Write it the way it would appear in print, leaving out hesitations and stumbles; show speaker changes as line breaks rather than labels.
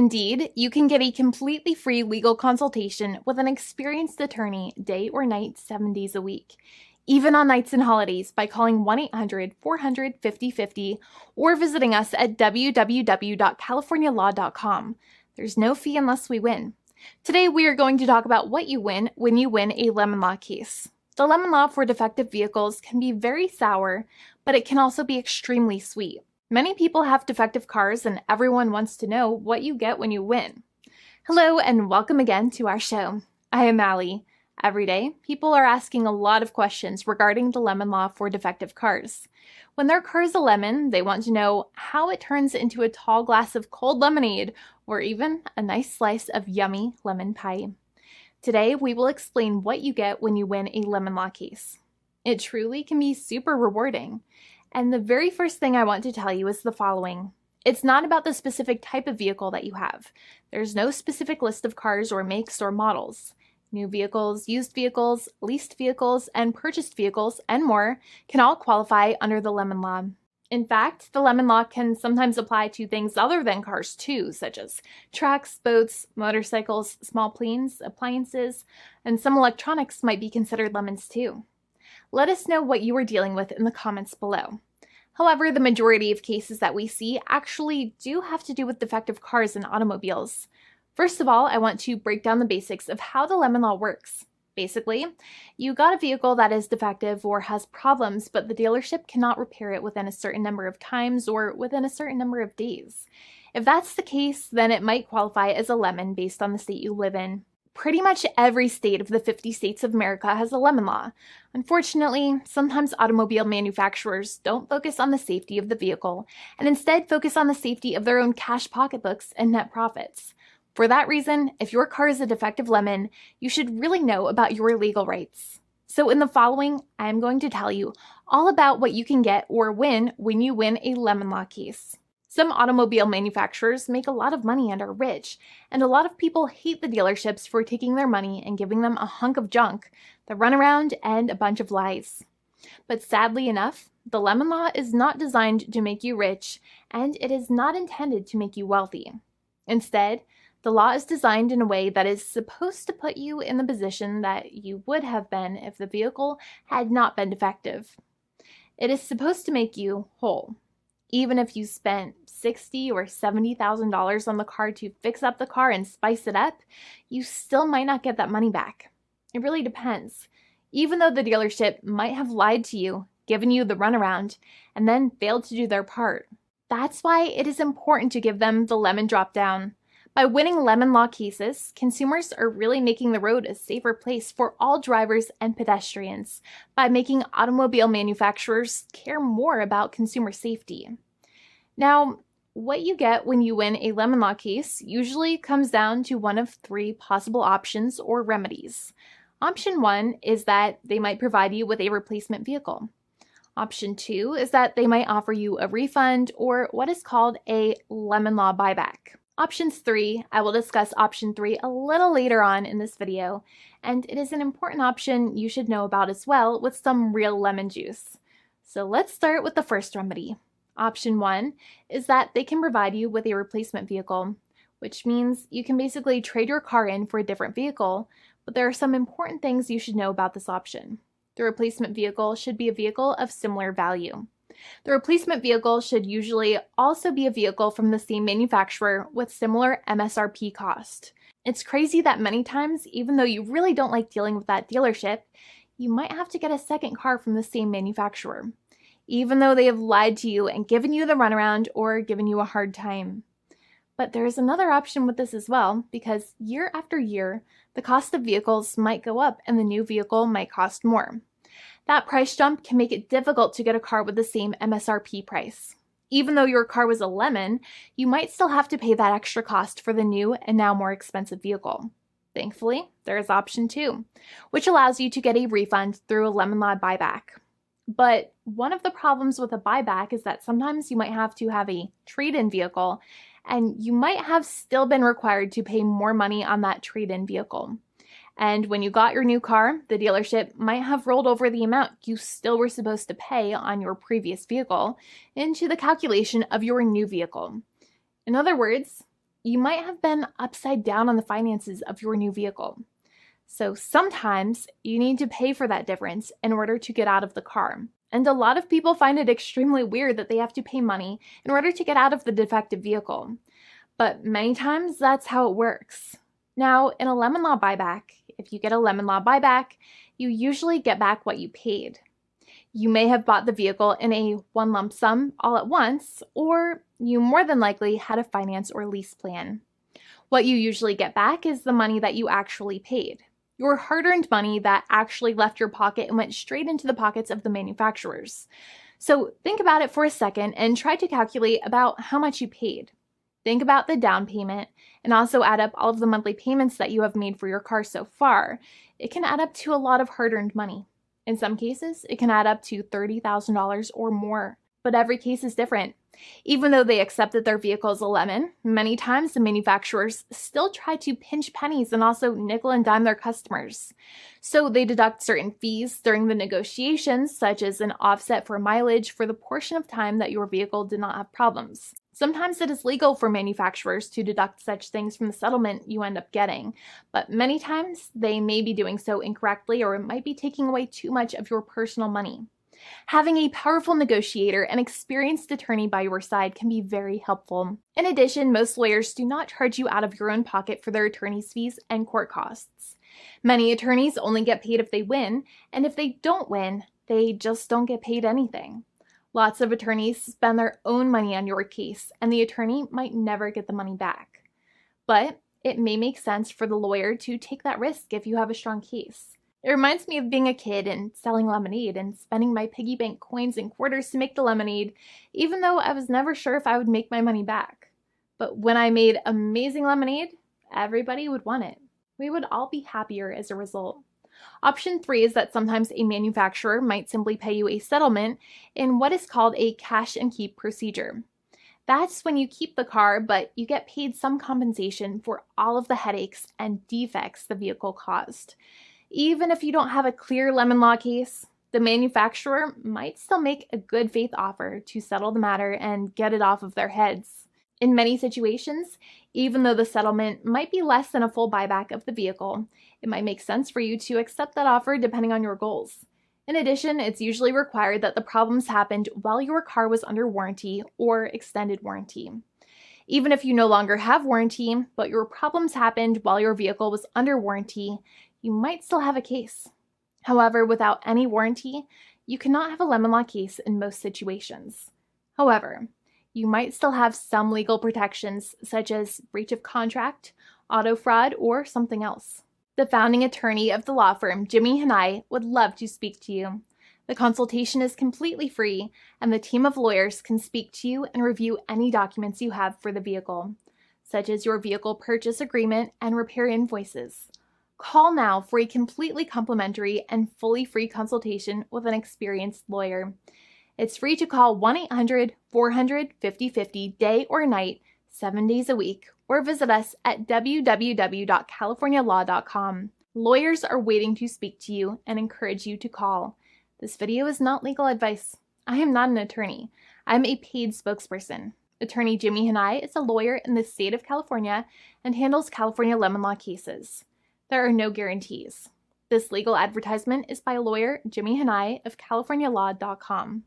Indeed, you can get a completely free legal consultation with an experienced attorney day or night, 7 days a week, even on nights and holidays by calling 1-800-400-5050 or visiting us at www.californialaw.com. There's no fee unless we win. Today, we are going to talk about what you win when you win a lemon law case. The lemon law for defective vehicles can be very sour, but it can also be extremely sweet. Many people have defective cars, and everyone wants to know what you get when you win. Hello, and welcome again to our show. I am Allie. Every day, people are asking a lot of questions regarding the lemon law for defective cars. When their car is a lemon, they want to know how it turns into a tall glass of cold lemonade, or even a nice slice of yummy lemon pie. Today, we will explain what you get when you win a lemon law case. It truly can be super rewarding. And the very first thing I want to tell you is the following. It's not about the specific type of vehicle that you have. There's no specific list of cars or makes or models. New vehicles, used vehicles, leased vehicles, and purchased vehicles, and more can all qualify under the lemon law. In fact, the lemon law can sometimes apply to things other than cars too, such as trucks, boats, motorcycles, small planes, appliances, and some electronics might be considered lemons too. Let us know what you are dealing with in the comments below. However, the majority of cases that we see actually do have to do with defective cars and automobiles. First of all, I want to break down the basics of how the lemon law works. Basically, you got a vehicle that is defective or has problems, but the dealership cannot repair it within a certain number of times or within a certain number of days. If that's the case, then it might qualify as a lemon based on the state you live in. Pretty much every state of the 50 states of America has a lemon law. Unfortunately, sometimes automobile manufacturers don't focus on the safety of the vehicle and instead focus on the safety of their own cash pocketbooks and net profits. For that reason, if your car is a defective lemon, you should really know about your legal rights. So in the following, I'm going to tell you all about what you can get or win when you win a lemon law case. Some automobile manufacturers make a lot of money and are rich, and a lot of people hate the dealerships for taking their money and giving them a hunk of junk, the runaround, and a bunch of lies. But sadly enough, the lemon law is not designed to make you rich, and it is not intended to make you wealthy. Instead, the law is designed in a way that is supposed to put you in the position that you would have been if the vehicle had not been defective. It is supposed to make you whole. Even if you spent $60,000 or $70,000 on the car to fix up the car and spice it up, you still might not get that money back. It really depends. Even though the dealership might have lied to you, given you the runaround, and then failed to do their part. That's why it is important to give them the lemon drop down. By winning lemon law cases, consumers are really making the road a safer place for all drivers and pedestrians by making automobile manufacturers care more about consumer safety. Now, what you get when you win a lemon law case usually comes down to one of three possible options or remedies. Option 1 is that they might provide you with a replacement vehicle. Option 2 is that they might offer you a refund or what is called a lemon law buyback. Options 3, I will discuss option 3 a little later on in this video, and it is an important option you should know about as well with some real lemon juice. So let's start with the first remedy. Option 1 is that they can provide you with a replacement vehicle, which means you can basically trade your car in for a different vehicle, but there are some important things you should know about this option. The replacement vehicle should be a vehicle of similar value. The replacement vehicle should usually also be a vehicle from the same manufacturer with similar MSRP cost. It's crazy that many times, even though you really don't like dealing with that dealership, you might have to get a second car from the same manufacturer, even though they have lied to you and given you the runaround or given you a hard time. But there is another option with this as well, because year after year, the cost of vehicles might go up and the new vehicle might cost more. That price jump can make it difficult to get a car with the same MSRP price. Even though your car was a lemon, you might still have to pay that extra cost for the new and now more expensive vehicle. Thankfully, there is option 2, which allows you to get a refund through a lemon law buyback. But one of the problems with a buyback is that sometimes you might have to have a trade-in vehicle, and you might have still been required to pay more money on that trade-in vehicle. And when you got your new car, the dealership might have rolled over the amount you still were supposed to pay on your previous vehicle into the calculation of your new vehicle. In other words, you might have been upside down on the finances of your new vehicle. So sometimes you need to pay for that difference in order to get out of the car. And a lot of people find it extremely weird that they have to pay money in order to get out of the defective vehicle. But many times that's how it works. Now, in a lemon law buyback, if you get a lemon law buyback, you usually get back what you paid. You may have bought the vehicle in a one lump sum all at once, or you more than likely had a finance or lease plan. What you usually get back is the money that you actually paid. Your hard-earned money that actually left your pocket and went straight into the pockets of the manufacturers. So think about it for a second and try to calculate about how much you paid. Think about the down payment and also add up all of the monthly payments that you have made for your car so far. It can add up to a lot of hard-earned money. In some cases, it can add up to $30,000 or more, but every case is different. Even though they accept that their vehicle is a lemon, many times the manufacturers still try to pinch pennies and also nickel and dime their customers. So they deduct certain fees during the negotiations, such as an offset for mileage for the portion of time that your vehicle did not have problems. Sometimes it is legal for manufacturers to deduct such things from the settlement you end up getting, but many times they may be doing so incorrectly or it might be taking away too much of your personal money. Having a powerful negotiator and experienced attorney by your side can be very helpful. In addition, most lawyers do not charge you out of your own pocket for their attorney's fees and court costs. Many attorneys only get paid if they win, and if they don't win, they just don't get paid anything. Lots of attorneys spend their own money on your case, and the attorney might never get the money back. But it may make sense for the lawyer to take that risk if you have a strong case. It reminds me of being a kid and selling lemonade and spending my piggy bank coins and quarters to make the lemonade, even though I was never sure if I would make my money back. But when I made amazing lemonade, everybody would want it. We would all be happier as a result. Option 3 is that sometimes a manufacturer might simply pay you a settlement in what is called a cash and keep procedure. That's when you keep the car, but you get paid some compensation for all of the headaches and defects the vehicle caused. Even if you don't have a clear lemon law case, the manufacturer might still make a good faith offer to settle the matter and get it off of their heads. In many situations, even though the settlement might be less than a full buyback of the vehicle, it might make sense for you to accept that offer depending on your goals. In addition, it's usually required that the problems happened while your car was under warranty or extended warranty. Even if you no longer have warranty, but your problems happened while your vehicle was under warranty, you might still have a case. However, without any warranty, you cannot have a lemon law case in most situations. However, you might still have some legal protections such as breach of contract, auto fraud, or something else. The founding attorney of the law firm, Jimmy and I, would love to speak to you. The consultation is completely free, and the team of lawyers can speak to you and review any documents you have for the vehicle, such as your vehicle purchase agreement and repair invoices. Call now for a completely complimentary and fully free consultation with an experienced lawyer. It's free to call 1-800-400-5050 day or night, 7 days a week, or visit us at www.californialaw.com. Lawyers are waiting to speak to you and encourage you to call. This video is not legal advice. I am not an attorney. I'm a paid spokesperson. Attorney Jimmy Hanai is a lawyer in the state of California and handles California lemon law cases. There are no guarantees. This legal advertisement is by lawyer Jimmy Hanai of CaliforniaLaw.com.